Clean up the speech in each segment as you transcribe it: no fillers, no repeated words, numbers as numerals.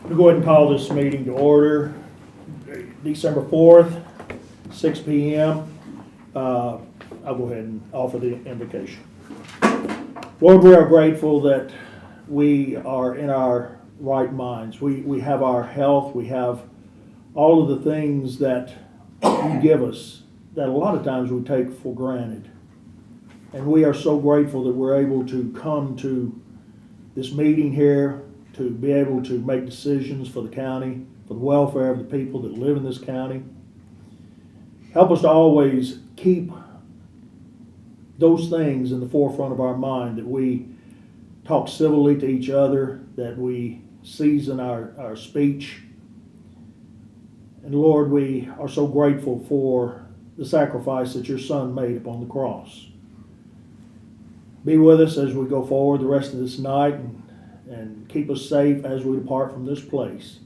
We'll go ahead and call this meeting to order. December 4th, 6 p.m. I'll go ahead and offer the invocation. Lord, we are grateful that we are in our right minds. We have our health. We have all of the things that you give us that a lot of times we take for granted. And we are so grateful that we're able to come to this meeting here to be able to make decisions for the county, for the welfare of the people that live in this county. Help us to always keep those things in the forefront of our mind, that we talk civilly to each other, that we season our speech. And Lord, we are so grateful for the sacrifice that your Son made upon the cross. Be with us as we go forward the rest of this night, and keep us safe as we depart from this place.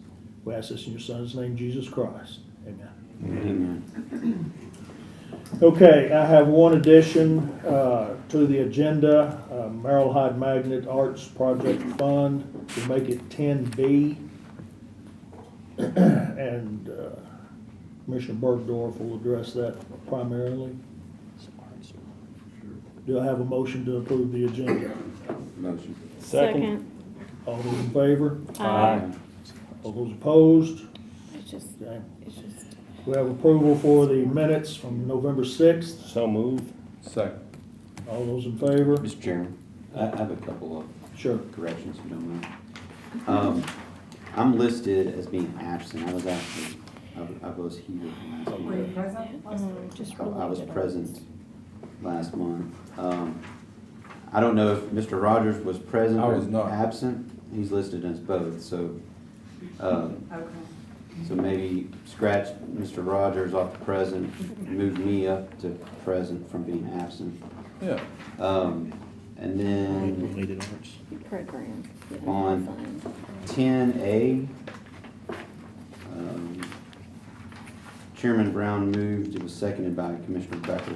We ask this in your Son's name, Jesus Christ. Amen. Amen. Okay, I have one addition to the agenda. Merrill Hyde Magnet Arts Project Fund. We make it 10B. And Commissioner Bergdorf will address that primarily. Do I have a motion to approve the agenda? Motion. Second. All those in favor? Aye. All those opposed? It's Okay. just. We have approval for the minutes from November 6th. So moved. Second. All those in favor? Mr. Chairman, I have a couple of Sure. corrections, if you don't mind. I'm listed as being absent. I was actually, I was here last Were you month. present? Just I was related present last month. I don't know if Mr. Rogers was present I or was not. absent. He's listed as both, so, Okay. so maybe scratch Mr. Rogers off the present, move me up to present from being absent. Yeah. And then Related arts. Program. On 10A, Chairman Brown moved, it was seconded by Commissioner Becker.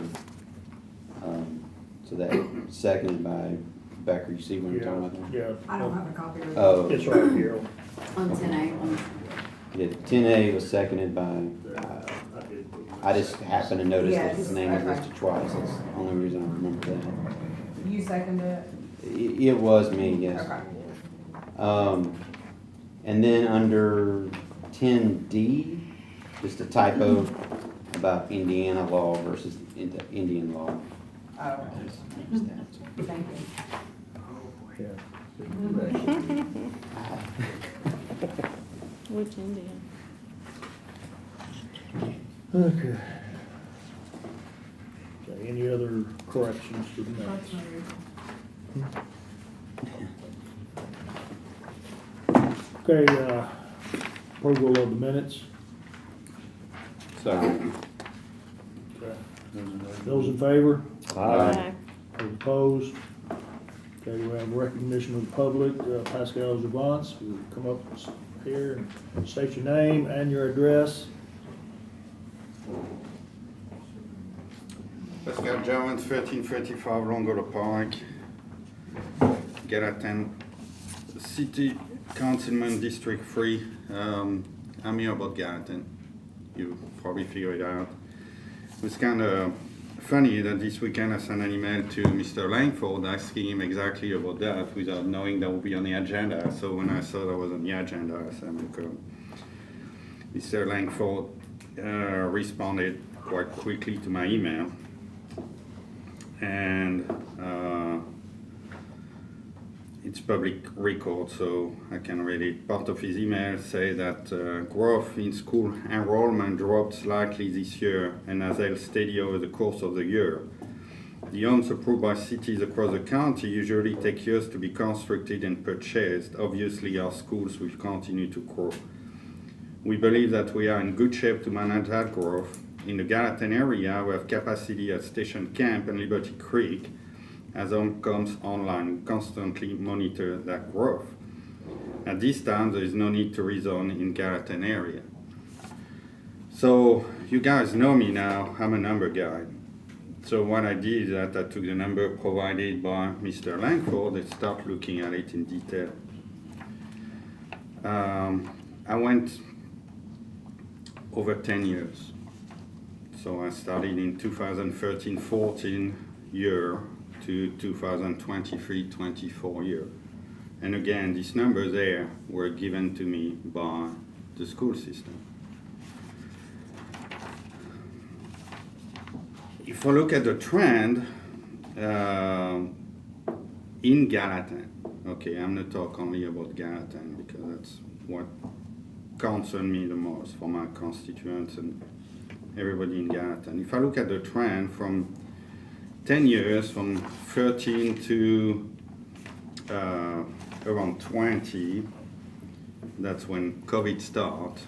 So that seconded by Becker, you see what I'm talking about there? Yeah. I don't have a copy of it. Oh, It's right here. On 10A. yeah, 10A was seconded by, I just happened to notice that his Yes, name was okay. listed twice, that's the only reason I remember that. You seconded it? It was me, yes. Okay. And then under 10D, just a typo about Indiana law versus Indian law. Oh, I just noticed that. thank you. Which Indian? Okay. Okay, any other corrections to the minutes? Okay, approval of the minutes. Sorry. Okay. Those in favor? Aye. Those opposed? Okay, we have recognition of the public. Pascal Javance, will come up here and state your name and your address. Pascal Jones, 1335 Longola Park, Gallatin, City Councilman, District 3. I'm here about Gallatin. You probably figured it out. It was kind of funny that this weekend I sent an email to Mr. Langford asking him exactly about that without knowing that would be on the agenda. So when I saw that was on the agenda, I said, okay. Mr. Langford responded quite quickly to my email. And it's public record, so I can read it. Part of his email says that growth in school enrollment dropped slightly this year and has held steady over the course of the year. The homes approved by cities across the county usually take years to be constructed and purchased. Obviously, our schools will continue to grow. We believe that we are in good shape to manage that growth. In the Gallatin area, we have capacity at Station Camp and Liberty Creek. As home comes online, we constantly monitor that growth. At this time, there is no need to rezone in Gallatin area. So you guys know me now, I'm a number guy. So what I did is that I took the number provided by Mr. Langford and start looking at it in detail. I went over 10 years. So I started in 2013-14 year to 2023-24 year. And again, these numbers there were given to me by the school system. If I look at the trend in Gallatin, okay, I'm not talking only about Gallatin because that's what concerns me the most for my constituents and everybody in Gallatin. If I look at the trend from 10 years, from 13 to around 20, that's when COVID started,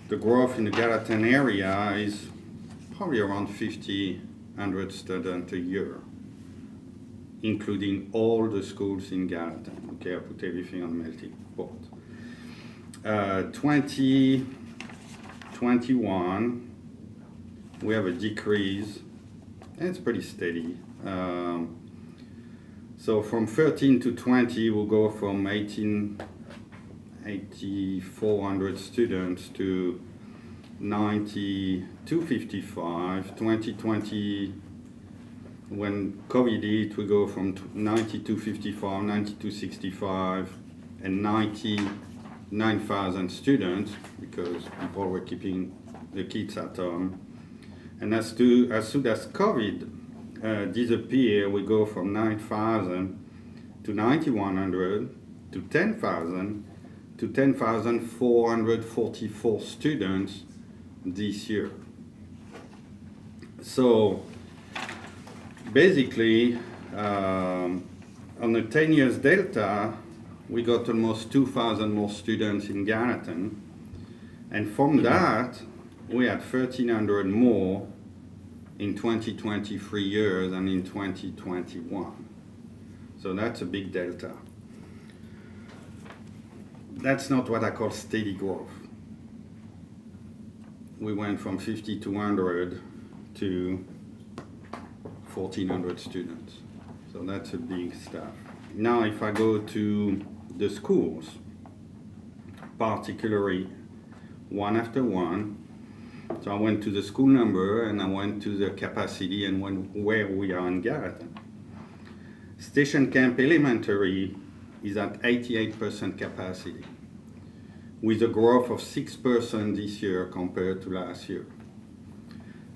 the growth in the Gallatin area is probably around 100 students a year, including all the schools in Gallatin. Okay, I put everything on melting pot. 2021, we have a decrease, and it's pretty steady. So from 13 to 20, we'll go from 8,400 students to 90,255. 2020, when COVID hit, we go from 90,255, 90,265, and 99,000 students because people were keeping the kids at home. And as soon as COVID disappear, we go from 9,000 to 9,100 to 10,000 to 10,444 students this year. So basically, on the 10 years delta, we got almost 2,000 more students in Gallatin. And from that, we had 1,300 more in 2023 years than in 2021. So that's a big delta. That's not what I call steady growth. We went from 5,200 to 1,400 students. So that's a big stuff. Now if I go to the schools, particularly one after one, so I went to the school number and I went to the capacity and where we are in Gallatin. Station Camp Elementary is at 88% capacity, with a growth of 6% this year compared to last year.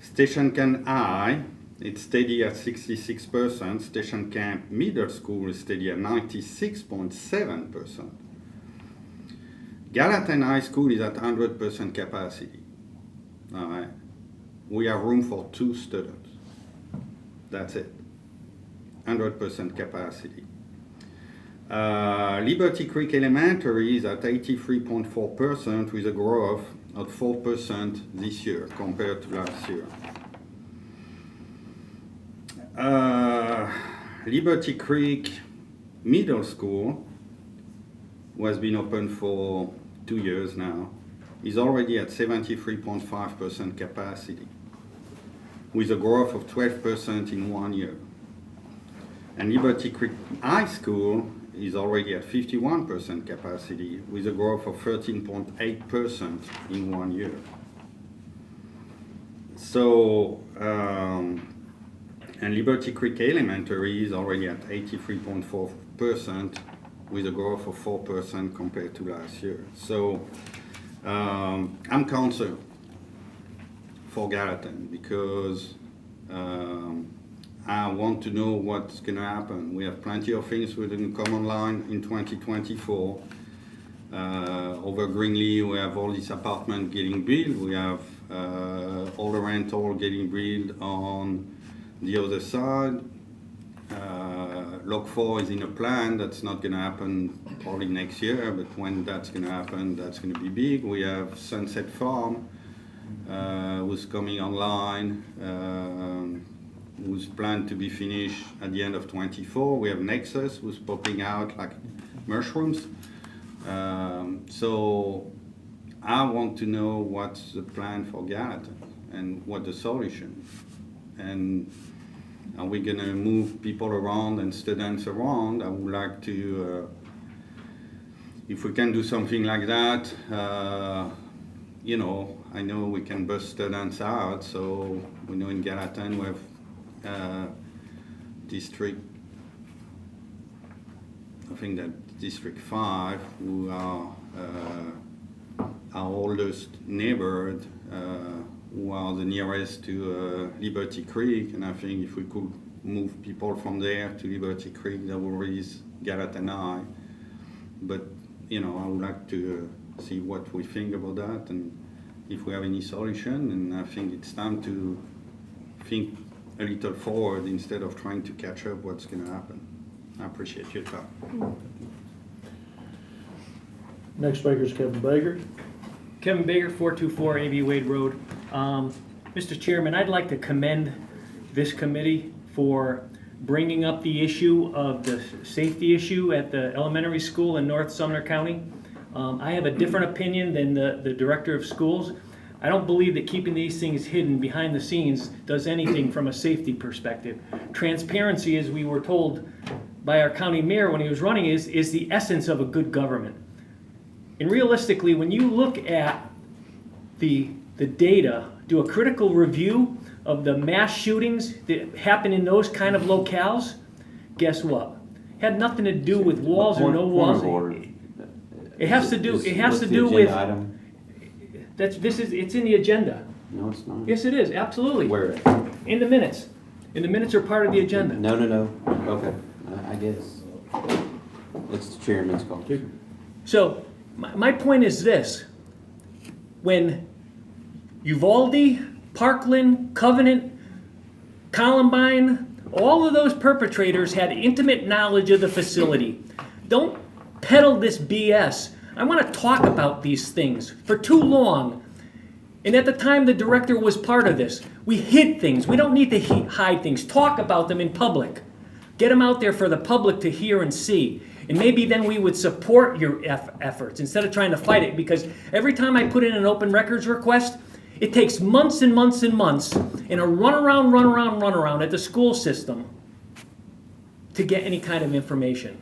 Station Camp High, it's steady at 66%. Station Camp Middle School is steady at 96.7%. Gallatin High School is at 100% capacity. All right. We have room for 2 students. That's it. 100% capacity. Liberty Creek Elementary is at 83.4% with a growth of 4% this year compared to last year. Liberty Creek Middle School, who has been open for 2 years now, is already at 73.5% capacity, with a growth of 12% in 1 year. And Liberty Creek High School is already at 51% capacity, with a growth of 13.8% in 1 year. So, and Liberty Creek Elementary is already at 83.4%, with a growth of 4% compared to last year. So, I'm concerned for Gallatin because I want to know what's going to happen. We have plenty of things within the common line in 2024. Over Greenlee, we have all these apartments getting built. We have all the rental getting built on the other side. Lock 4 is in a plan that's not going to happen probably next year, but when that's going to happen, that's going to be big. We have Sunset Farm, who's coming online, who's planned to be finished at the end of 24. We have Nexus, who's popping out like mushrooms. So I want to know what's the plan for Gallatin and what the solution. And are we going to move people around and students around? I would like to if we can do something like that, you know, I know we can bust students out. So we know in Gallatin we have district, I think that District 5, who are our oldest neighborhood, who are the nearest to Liberty Creek, and I think if we could move people from there to Liberty Creek, that will raise Gallatin High. But, you know, I would like to see what we think about that and if we have any solution, and I think it's time to think a little forward instead of trying to catch up what's going to happen. I appreciate your time. Next speaker is Kevin Baker. Kevin Baker, 424 A.B. Wade Road. Mr. Chairman, I'd like to commend this committee for bringing up the issue of the safety issue at the elementary school in North Sumner County. I have a different opinion than the director of schools. I don't believe that keeping these things hidden behind the scenes does anything from a safety perspective. Transparency, as we were told by our county mayor when he was running, is the essence of a good government. And realistically, when you look at the data, do a critical review of the mass shootings that happen in those kind of locales, guess what? Had nothing to do with walls or no walls. It has to do with it's in the agenda. No, it's not. Yes, it is, absolutely. Where? In the minutes. And the minutes are part of the agenda. No. Okay, I guess. It's the chairman's call. So, my point is this. When Uvalde, Parkland, Covenant, Columbine, all of those perpetrators had intimate knowledge of the facility. Don't peddle this BS. I want to talk about these things for too long. And at the time the director was part of this, we hid things. We don't need to hide things. Talk about them in public. Get them out there for the public to hear and see. And maybe then we would support your efforts instead of trying to fight it, because every time I put in an open records request, it takes months and months and months in a run around at the school system to get any kind of information.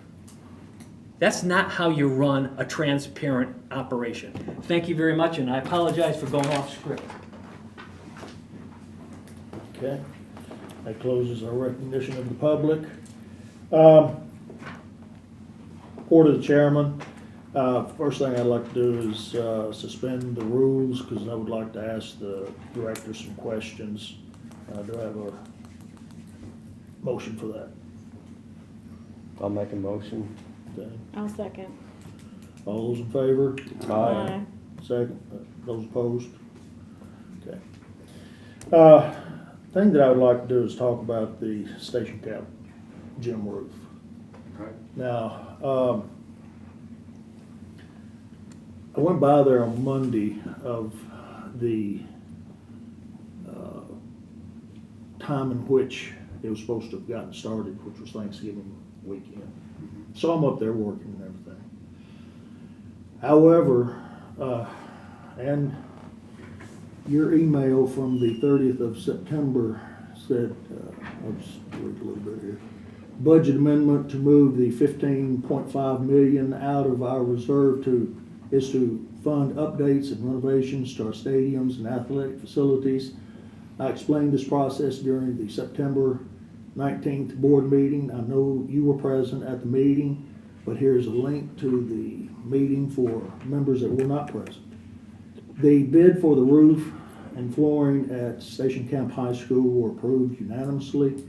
That's not how you run a transparent operation. Thank you very much, and I apologize for going off script. Okay, that closes our recognition of the public. Report of the chairman. First thing I'd like to do is suspend the rules, because I would like to ask the director some questions. Do I have a motion for that? I'll make a motion. Okay. I'll second. All those in favor? Aye. Second. Those opposed? Okay. Thing that I would like to do is talk about the station cap gym roof. Right. Now, I went by there on Monday of the time in which it was supposed to have gotten started, which was Thanksgiving weekend. So I'm up there working and everything. However, and your email from the 30th of September said, I'll just read a little bit here. Budget amendment to move the $15.5 million out of our reserve is to fund updates and renovations to our stadiums and athletic facilities. I explained this process during the September 19th board meeting. I know you were present at the meeting, but here's a link to the meeting for members that were not present. The bid for the roof and flooring at Station Camp High School were approved unanimously.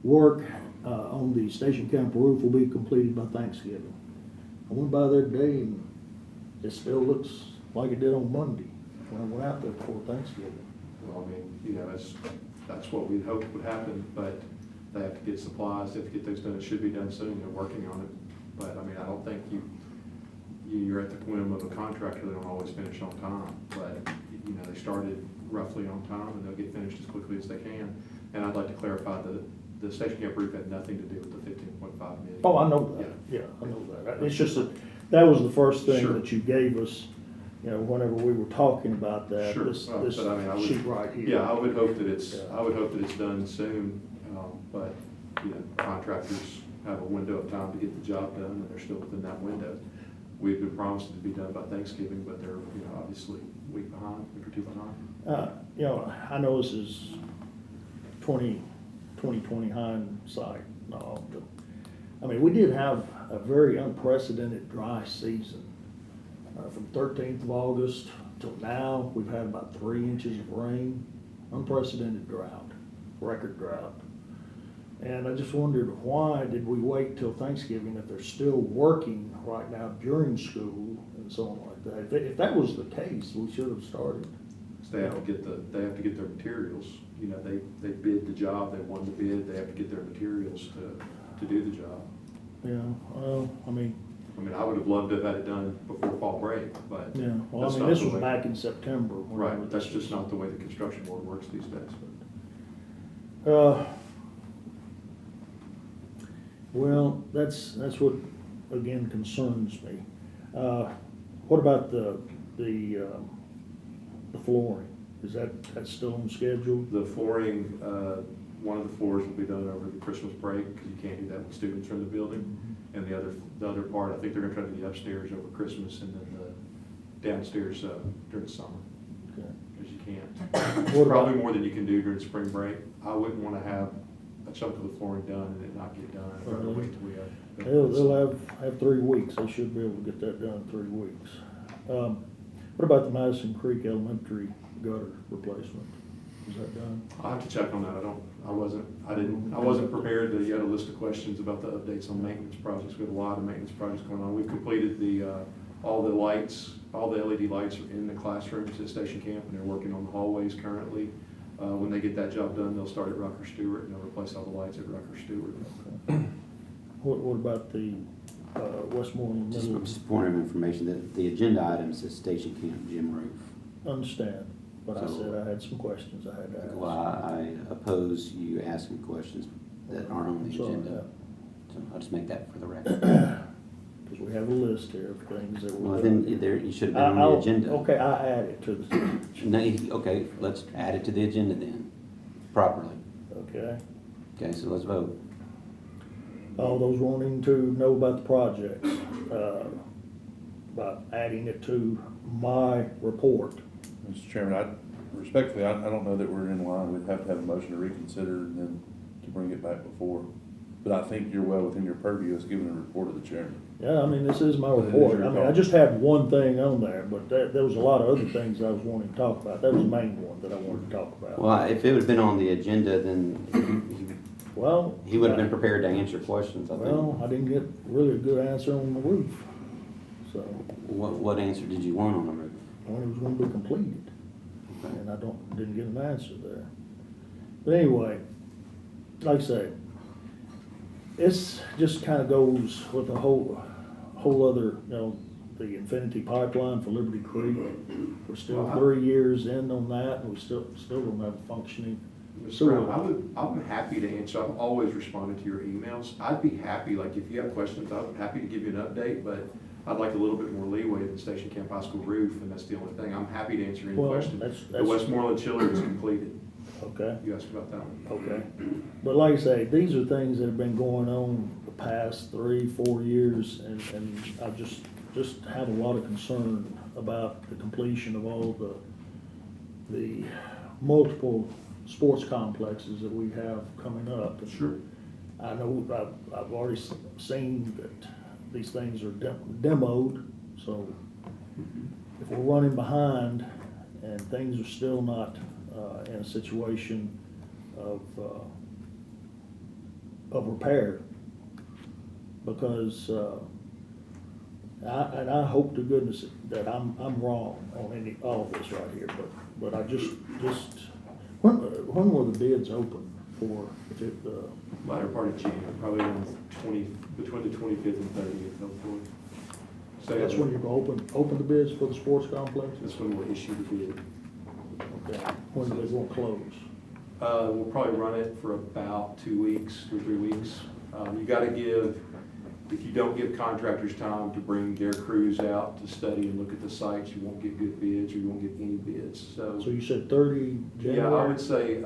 Work on the Station Camp roof will be completed by Thanksgiving. I went by there today and it still looks like it did on Monday when I went out there before Thanksgiving. Well, I mean, you know, that's what we'd hoped would happen, but they have to get supplies, they have to get those done. It should be done soon, they're working on it. But, I mean, I don't think you're at the whim of a contractor, they don't always finish on time. But, you know, they started roughly on time and they'll get finished as quickly as they can. And I'd like to clarify that the station camp roof had nothing to do with the $15.5 million. Oh, I know that. Yeah, I know that. It's just that was the first thing Sure. that you gave us, you know, whenever we were talking about that. Sure, This but I mean, I would, sheet right here. yeah, I would hope that it's, Yeah. I would hope that it's done soon, but, you know, contractors have a window of time to get the job done, and they're still within that window. we've been promised it to be done by Thanksgiving, but they're, you know, obviously a week or two behind. You know, I know this is 2020 hindsight and all, but, I mean, we did have a very unprecedented dry season. From 13th of August till now, we've had about 3 inches of rain, unprecedented drought, record drought. And I just wondered, why did we wait till Thanksgiving if they're still working right now during school and so on like that? If that was the case, we should have started. So they have to get their materials, you know, they bid the job, they won the bid, they have to get their materials to do the job. Yeah, well, I mean, I would have loved to have had it done before fall break, but. yeah, well, I that's mean, not this the was way- back in September. whenever Right, that's this just was- not the way the construction board works these days, Well, that's what, again, concerns me. What about the flooring? Is that's still on schedule? The flooring, one of the floors will be done over the Christmas break, because you can't do that when students are in the building. And the other part, I think they're gonna try to do the upstairs over Christmas, and then the downstairs, during the summer, Okay. because you can't. What Probably about- more than you can do during spring break. I wouldn't wanna have a chunk of the flooring done and it not get done. I'd rather wait till we have. They'll have 3 weeks. They should be able to get that done in 3 weeks. What about the Madison Creek Elementary gutter replacement? Is that done? I'll have to check on that. I wasn't prepared to, you had a list of questions about the updates on maintenance projects. We have a lot of maintenance projects going on. We've completed all the lights, all the LED lights are in the classrooms at Station Camp, and they're working on the hallways currently. When they get that job done, they'll start at Rucker Stewart, and they'll replace all the lights at Rucker Stewart. What about the Westmoreland Middle? Just a point of information, that the agenda item says Station Camp Gym Roof. Understand, but I So- said I had some questions I had to ask. Well, I oppose you asking questions that aren't on the So, agenda. So I'll just make that for the record. Because we have a list here of things that we're. Well, then there, you should have been on the agenda. Okay, I add it to the, No, okay, let's add it to the agenda then, properly. okay? Okay, so let's vote. All those wanting to know about the projects, about adding it to my report. Mr. Chairman, respectfully, I don't know that we're in line. We'd have to have a motion to reconsider and then to bring it back before. But I think you're well within your purview as giving a report of the chairman. Yeah, I mean, this is my Well, it is report. your I mean, I call. just had one thing on there, but there was a lot of other things I was wanting to talk about. That was the main one that I wanted to talk about. Well, if it would have been on the agenda, then Well. he would have been prepared to answer questions, I Well, think. I didn't get really a good answer on the roof, so, What answer did you want on the roof? when it was gonna be completed. Okay. And I didn't get an answer there. But anyway, like I say, it's just kinda goes with the whole other, you know, the Infinity Pipeline for Liberty Creek. We're still 3 years in on that, and we still don't have a functioning Mr. Brown, I'm happy to answer. I've always responded to your emails. I'd be happy, like, if you have questions, I'm happy to give you an update, but I'd like a little bit more leeway than Station Camp High School roof, and that's the only thing. I'm happy to answer any Well, question. that's- The Westmoreland chiller is completed. Okay, You asked about that one. okay. But like I say, these are things that have been going on the past 3-4 years, and I just have a lot of concern about the completion of all the multiple sports complexes that we have coming up. Sure. I know, I've already seen that these things are demoed, so if we're running behind and things are still not in a situation of repair, because I hope to goodness that I'm wrong on all of this right here, but I just when will the bids open for the? Latter part of January, probably around between the 25th and 30th, hopefully. So That's when you're gonna open the bids for the sports complex? That's when we'll issue the bid. Okay, when do they won't close? We'll probably run it for about 2 weeks, 2 or 3 weeks. You gotta give, if you don't give contractors time to bring their crews out to study and look at the sites, you won't get good bids, or you won't get any bids, so. So you said 30 January? Yeah, I would say,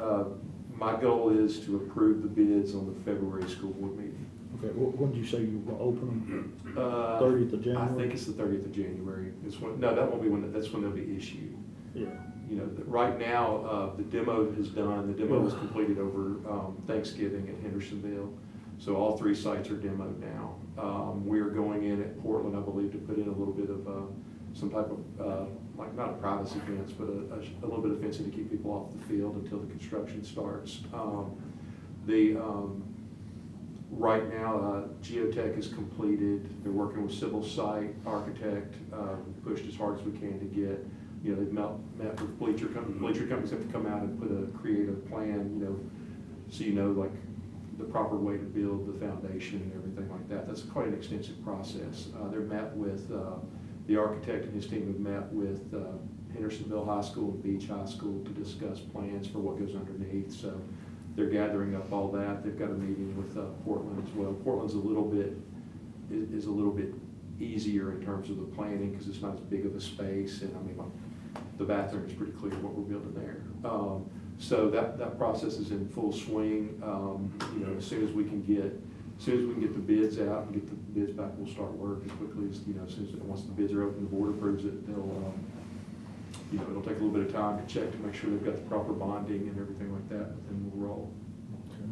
my goal is to approve the bids on the February school board meeting. Okay, when did you say you were gonna open them? Uh, 30th of I January? think it's the 30th of January. It's when, no, that won't be when, that's when they'll be issued. Yeah. You know, right now, the demo is done, the demo was Yeah. completed over Thanksgiving at Hendersonville. So all 3 sites are demoed now. We're going in at Portland, I believe, to put in a little bit of, some type of, like, not a privacy fence, but a little bit of fencing to keep people off the field until the construction starts. Right now, geotech is completed. They're working with civil site architect, pushed as hard as we can to get, you know, they've met with bleacher companies. Bleacher companies have to come out and put a creative plan, you know, so you know, like, the proper way to build the foundation and everything like that. That's quite an extensive process. They're met with, the architect and his team have met with Hendersonville High School and Beach High School to discuss plans for what goes underneath. So they're gathering up all that. They've got a meeting with Portland as well. Portland's a little bit easier in terms of the planning because it's not as big of a space. And I mean, like, the bathroom is pretty clear what we're building there. So that process is in full swing. You know, as soon as we can get the bids out and get the bids back, we'll start work as quickly as, you know, once the bids are open, the board approves it, they'll, you know, it'll take a little bit of time to check to make sure they've got the proper bonding and everything like that, but then we'll roll. Okay.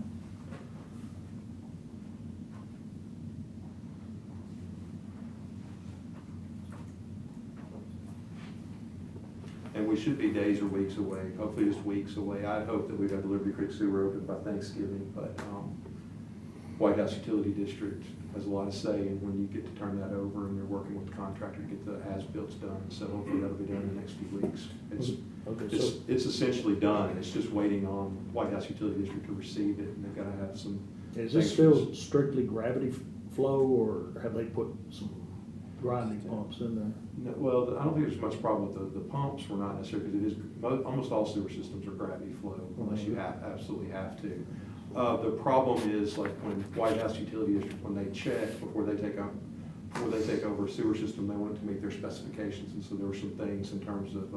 And we should be days or weeks away, hopefully just weeks away. I'd hope that we'd have the Liberty Creek Sewer open by Thanksgiving, but White House Utility District has a lot of say in when you get to turn that over, and they're working with the contractor to get the as-built done, so hopefully that'll be done in the next few weeks. Okay, so, It's essentially done, it's just waiting on White House Utility District to receive it, and they've gotta have some. is this still strictly gravity flow, or have they put some grinding pumps in there? No, well, I don't think there's much problem with the pumps, were not necessarily, because it is, almost all sewer systems are gravity flow, unless you absolutely have to. The problem is, like, when White House Utility District, when they check before they take over a sewer system, they want it to meet their specifications, and so there were some things in terms of,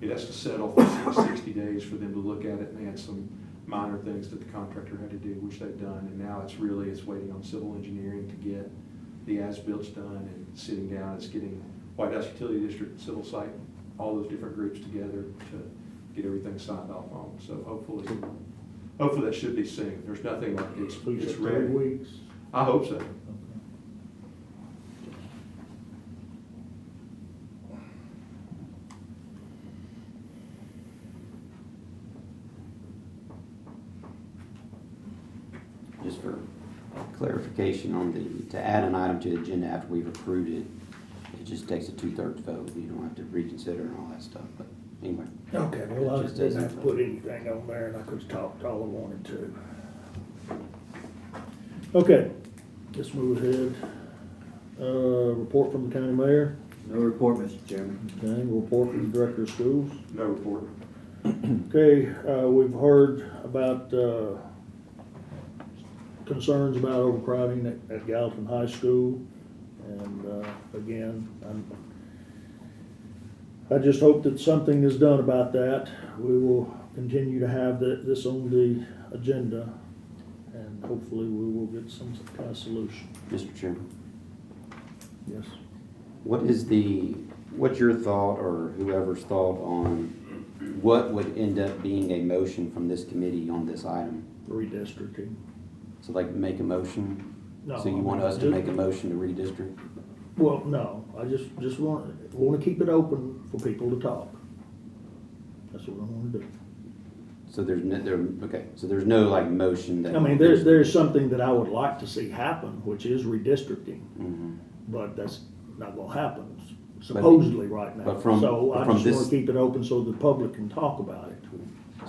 it has to settle for 60 days for them to look at it, and they had some minor things that the contractor had to do, which they've done, and now it's waiting on civil engineering to get the as-built done, and sitting down, it's getting White House Utility District, civil site, all those different groups together to get everything signed off on, so hopefully that should be soon. There's nothing like it's So you said ready. 3 weeks? I hope so. Okay. Just for clarification on to add an item to the agenda after we've approved it, it just takes a 2/3 vote. You don't have to reconsider and all that stuff, but anyway. Okay, well, I Just didn't as have to put anything on there, and I could've talked all I wanted to. Okay, let's move ahead. Report from the county mayor. No report, Mr. Chairman. Okay, report from the director of schools. No report. Okay, we've heard about, concerns about overcrowding at Gallatin High School. And, again, I just hope that something is done about that. We will continue to have this on the agenda, and hopefully we will get some kind of solution. Mr. Chairman, Yes. what's your thought or whoever's thought on what would end up being a motion from this committee on this item? Redistricting. So like make a motion? No, So you want us to make a motion to redistrict? Well, no, I just want to keep it open for people to talk. That's what I want to do. So there's no like motion that. I mean, there's something that I would like to see happen, which is redistricting, Mhm. but that's not gonna happen supposedly right now. but from So I just this- wanna keep it open so the public can talk about it.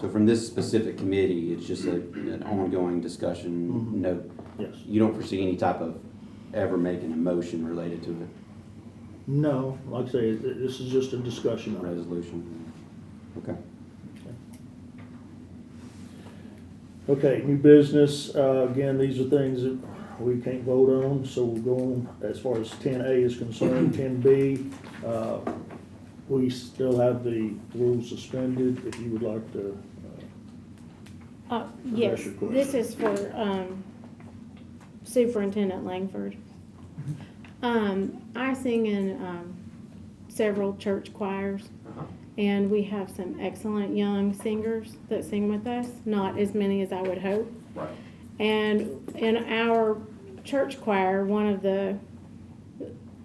So from this specific committee, it's just an ongoing discussion, Mhm. no, Yes. you don't foresee any type of ever making a motion related to it, No, like I say, this is just a discussion of it. resolution? Okay. Okay, new business, again, these are things that we can't vote on, so we'll go on as far as 10A is concerned. 10B, we still have the rules suspended, if you would like to, Yes, Address your question. this is for, Superintendent Langford. I sing in several church choirs, Uh-huh. and we have some excellent young singers that sing with us, not as many as I would hope. Right. And in our church choir, one of the,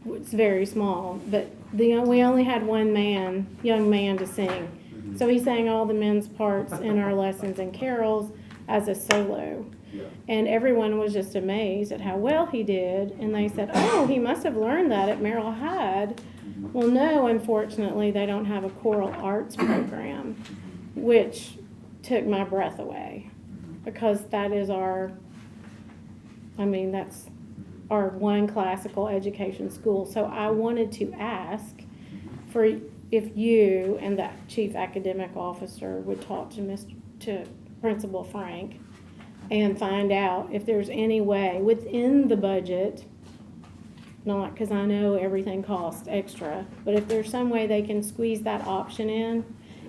it's very small, but we only had one young man to sing. So he sang all the men's parts in our lessons and carols as a solo. Yeah. And everyone was just amazed at how well he did. And they said, oh, he must have learned that at Merrill Hyde. Well, no, unfortunately, they don't have a choral arts program, which took my breath away. Because that is that's our one classical education school. So I wanted to ask for if you and the chief academic officer would talk to Principal Frank and find out if there's any way within the budget, not because I know everything costs extra, but if there's some way they can squeeze that option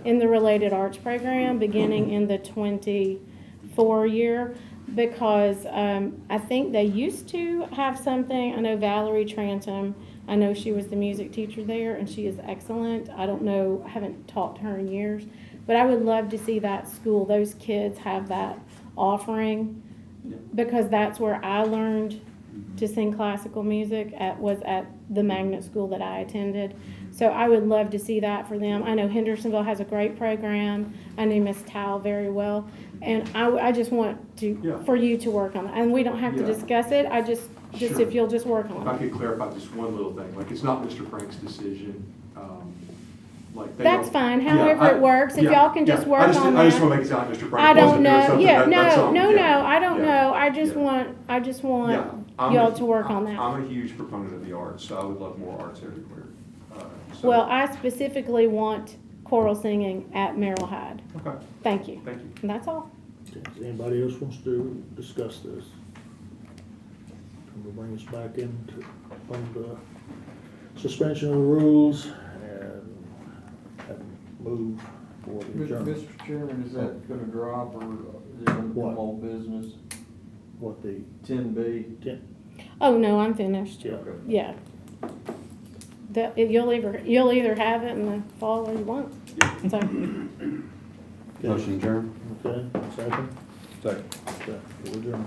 in the related arts program beginning in the 24 year, because I think they used to have something. I know Valerie Trantham, I know she was the music teacher there, and she is excellent. I don't know, I haven't talked to her in years, but I would love to see that school, those kids have that offering, because that's where I learned to sing classical music was at the magnet school that I attended. So I would love to see that for them. I know Hendersonville has a great program. I know Miss Towle very well. And I just want for you to work on it. And we don't have to discuss it. Sure. If you'll just work on If I it. could clarify just one little thing, like, it's not Mr. Frank's decision, That's fine, however it works. If y'all can just work on that. I just want to make it sound like Mr. Frank I don't wasn't doing know. something Yeah, that's no, on. no, Yeah. no, I don't Yeah. know. I just Yeah. want Yeah, y'all to work on that. I'm a huge proponent of the arts, so I would love more arts everywhere. So- Well, I specifically want choral singing at Merrill Hyde. Okay, Thank you. thank you. And that's all. Does anybody else wants to discuss this? We'll bring us back into on the suspension of the rules and move for the adjournment. Mr. Chairman, is that gonna drop or is it gonna What? become old business? What the 10B? Oh, no, I'm finished. Yeah. Yeah. You'll either have it in the fall or you won't. So, Motion adjourned. Okay, second? Second. Okay, we'll adjourn.